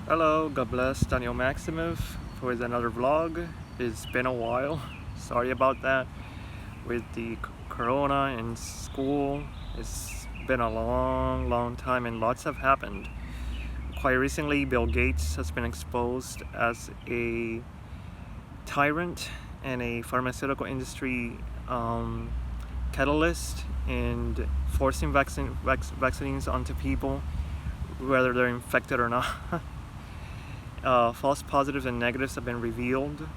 Hello, God bless Daniel Maximov for another vlog. It's been a while. Sorry about that. With the corona in school, it's been a long time and lots have happened. Quite recently, Bill Gates has been exposed as a tyrant and a pharmaceutical industry catalyst and forcing vaccines onto people, whether they're infected or not. False positives and negatives have been revealed.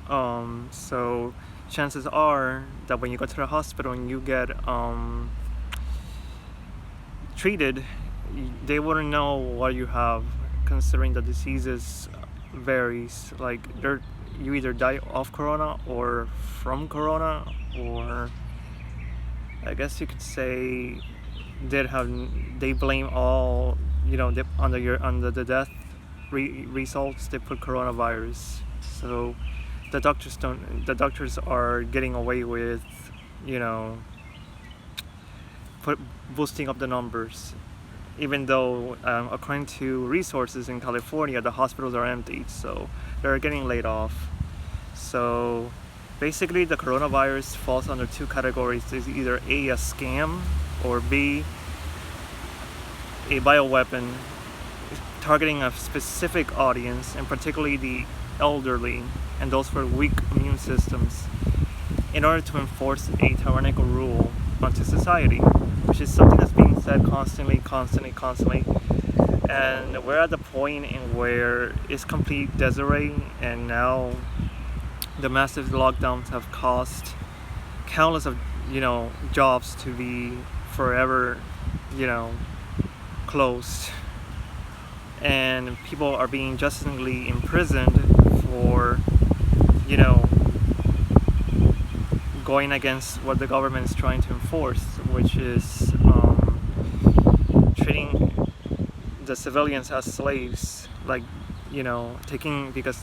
So chances are that when you go to the hospital and you get treated, they wouldn't know what you have, considering the diseases varies. Like you either die of corona or from corona, or I guess you could say they blame all under the death results. They put coronavirus. So the doctors are getting away with boosting up the numbers, even though according to resources in California the hospitals are emptied, so they're getting laid off. So basically the coronavirus falls under two categories. There's either a scam, or B, a bioweapon targeting a specific audience, and particularly the elderly and those with weak immune systems, in order to enforce a tyrannical rule onto society, which is something that's being said constantly. And we're at the point in where it's complete disarray, and now the massive lockdowns have caused countless of jobs to be forever closed, and people are being justly imprisoned for going against what the government is trying to enforce, which is treating the civilians as slaves, because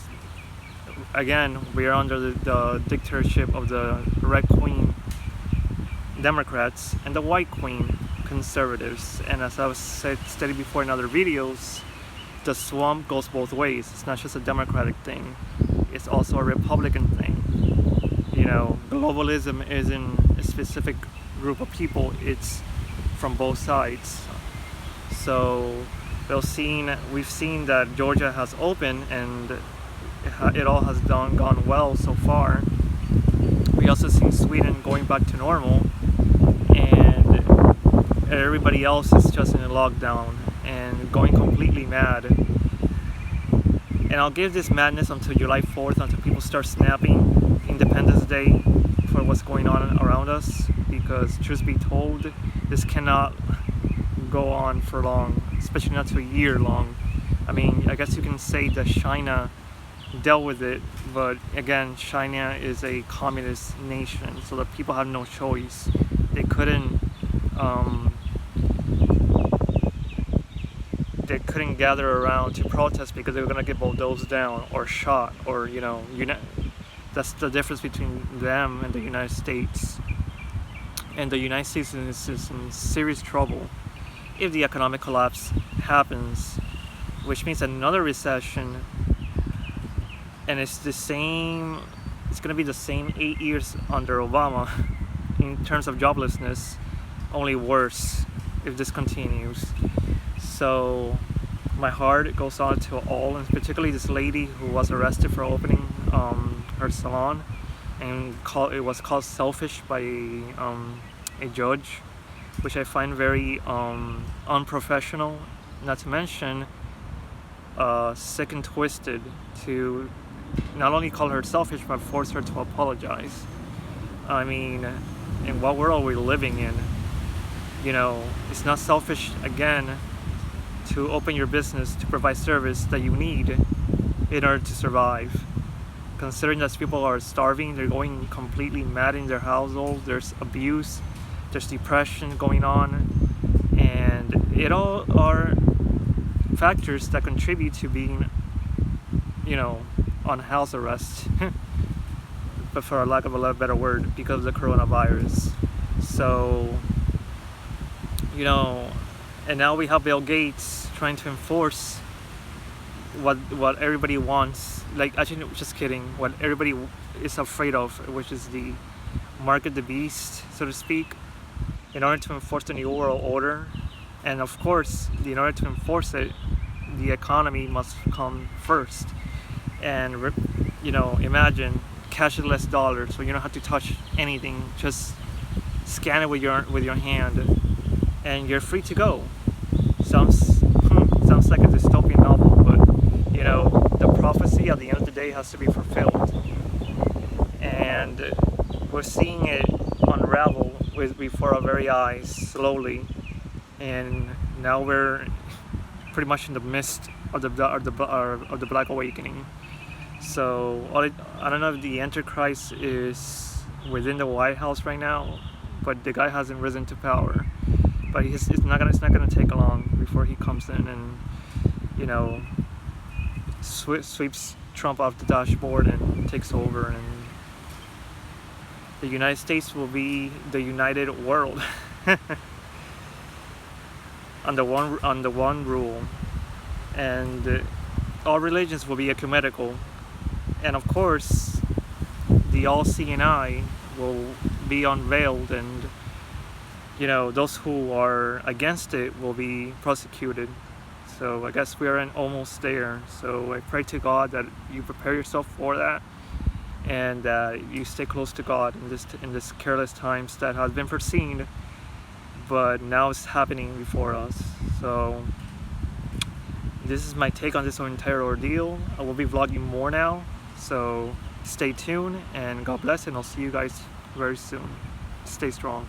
again we are under the dictatorship of the Red Queen Democrats and the White Queen Conservatives. And as I've stated before in other videos, the swamp goes both ways. It's not just a Democratic thing, it's also a Republican thing. Globalism isn't a specific group of people, it's from both sides. So we've seen that Georgia has opened, and it all has gone well so far. We also seen Sweden going back to normal, and everybody else is just in a lockdown and going completely mad. And I'll give this madness until July 4th, until people start snapping Independence Day for what's going on around us, because truth be told, this cannot go on for long, especially not to a year long. I mean, I guess you can say that China dealt with it, but again, China is a communist nation, so the people have no choice. They couldn't gather around to protest because they were going to get bulldozed down or shot, or that's the difference between them and the United States. And the United States is in serious trouble if the economic collapse happens, which means another recession. And it's going to be the same 8 years under Obama in terms of joblessness, only worse if this continues. So my heart goes out to all, and particularly this lady who was arrested for opening her salon, and it was called selfish by a judge, which I find very unprofessional, not to mention sick and twisted, to not only call her selfish but force her to apologize. I mean, in what world are we living in? It's not selfish, again, to open your business to provide service that you need in order to survive. Considering that people are starving, they're going completely mad in their household, there's abuse, there's depression going on, and it all are factors that contribute to being on house arrest but for lack of a better word, because of the coronavirus. So and now we have Bill Gates trying to enforce what everybody wants. Like, actually, no, just kidding. What everybody is afraid of, which is the market the beast, so to speak, in order to enforce the new world order. And of course, in order to enforce it, the economy must come first. And imagine cashless dollars, so you don't have to touch anything. Just scan it with your hand, and you're free to go. Sounds like a dystopian novel, but the prophecy at the end of the day has to be fulfilled, and we're seeing it unravel before our very eyes slowly. And now we're pretty much in the midst of the Black Awakening. So I don't know if the Antichrist is within the White House right now, but the guy hasn't risen to power. But it's not gonna take long before he comes in and sweeps Trump off the dashboard and takes over, and the United States will be the united world under one rule, and all religions will be ecumenical, and of course the all-seeing eye will be unveiled, and those who are against it will be prosecuted. So I guess we are almost there. So I pray to God that you prepare yourself for that, and you stay close to God in this careless times that has been foreseen, but now it's happening before us. So this is my take on this entire ordeal. I will be vlogging more now, so stay tuned, and God bless, and I'll see you guys very soon. Stay strong.